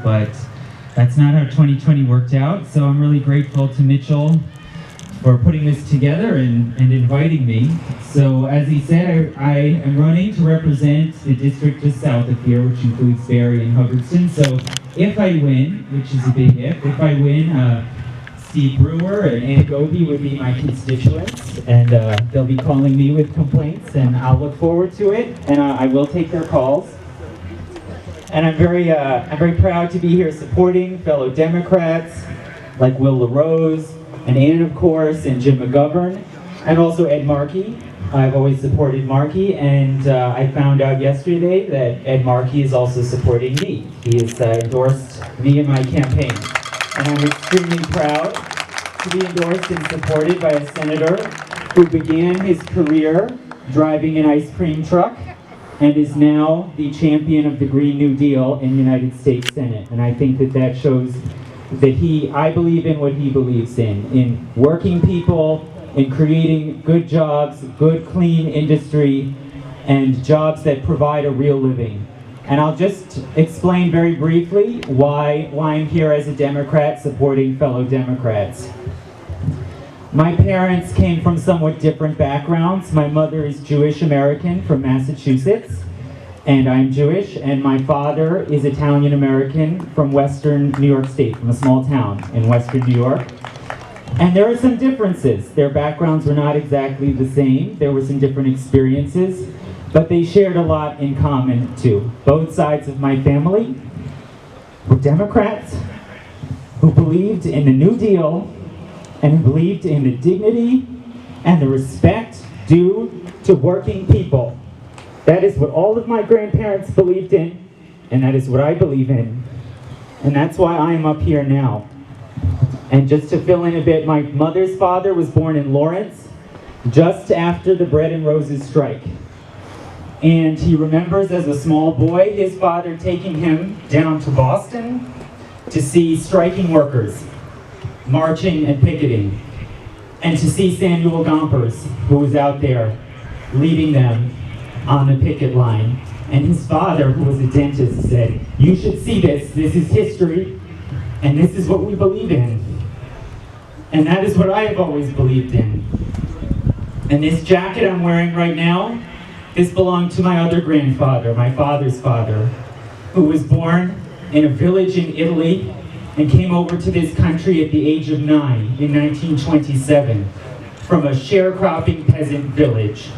but that's not how 2020 worked out. So I'm really grateful to Mitchell for putting this together and inviting me. So as he said, I am running to represent the district just south of here, which includes Barrie and Hubbardston. So if I win, which is a big if I win, Steve Brewer and Ann Goby would be my constituents, and they'll be calling me with complaints, and I'll look forward to it, and I will take their calls. And I'm very proud to be here supporting fellow Democrats like Will LaRose, and Ann, of course, and Jim McGovern, and also Ed Markey. I've always supported Markey, and I found out yesterday that Ed Markey is also supporting me. He has endorsed me in my campaign. And I'm extremely proud to be endorsed and supported by a senator who began his career driving an ice cream truck and is now the champion of the Green New Deal in the United States Senate. And I think that shows that I believe in what he believes in working people, in creating good jobs, good clean industry, and jobs that provide a real living. And I'll just explain very briefly why I'm here as a Democrat supporting fellow Democrats. My parents came from somewhat different backgrounds. My mother is Jewish American from Massachusetts, and I'm Jewish, and my father is Italian American from Western New York State, from a small town in Western New York. And there are some differences. Their backgrounds were not exactly the same. There were some different experiences, but they shared a lot in common too. Both sides of my family were Democrats who believed in the New Deal and who believed in the dignity and the respect due to working people. That is what all of my grandparents believed in, and that is what I believe in. And that's why I am up here now. And just to fill in a bit, my mother's father was born in Lawrence just after the Bread and Roses strike. And he remembers as a small boy his father taking him down to Boston to see striking workers marching and picketing, and to see Samuel Gompers, who was out there leading them on the picket line. And his father, who was a dentist, said, "You should see this. This is history, and this is what we believe in." And that is what I have always believed in. And this jacket I'm wearing right now, this belonged to my other grandfather, my father's father, who was born in a village in Italy and came over to this country at the age of 9 in 1927 from a sharecropping peasant village.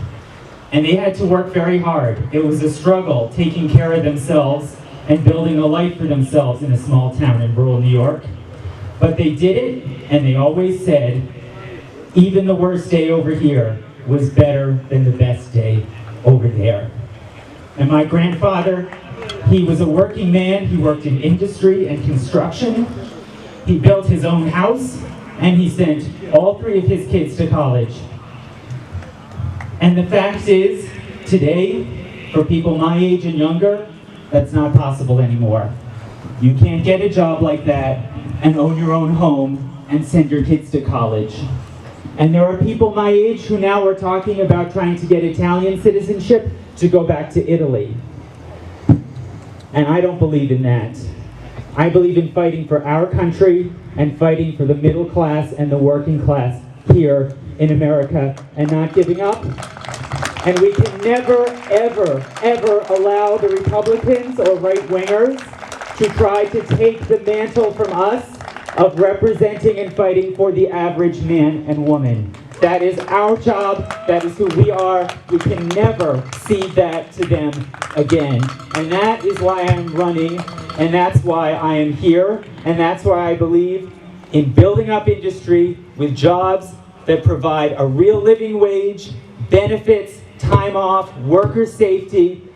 And they had to work very hard. It was a struggle taking care of themselves and building a life for themselves in a small town in rural New York. But they did it, and they always said, even the worst day over here was better than the best day over there. And my grandfather, he was a working man. He worked in industry and construction. He built his own house, and he sent all 3 of his kids to college. And the fact is, today, for people my age and younger, that's not possible anymore. You can't get a job like that and own your own home and send your kids to college. And there are people my age who now are talking about trying to get Italian citizenship to go back to Italy. And I don't believe in that. I believe in fighting for our country and fighting for the middle class and the working class here in America and not giving up. And we can never, ever, ever allow the Republicans or right-wingers to try to take the mantle from us of representing and fighting for the average man and woman. That is our job. That is who we are. We can never cede that to them again. And that is why I'm running, and that's why I am here, and that's why I believe in building up industry with jobs that provide a real living wage, benefits, time off, worker safety,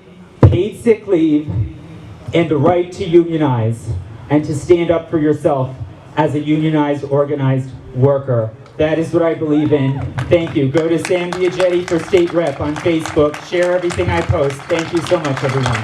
paid sick leave, and the right to unionize and to stand up for yourself as a unionized, organized worker. That is what I believe in. Thank you. Go to Sam Biagetti for State Rep on Facebook. Share everything I post. Thank you so much, everyone.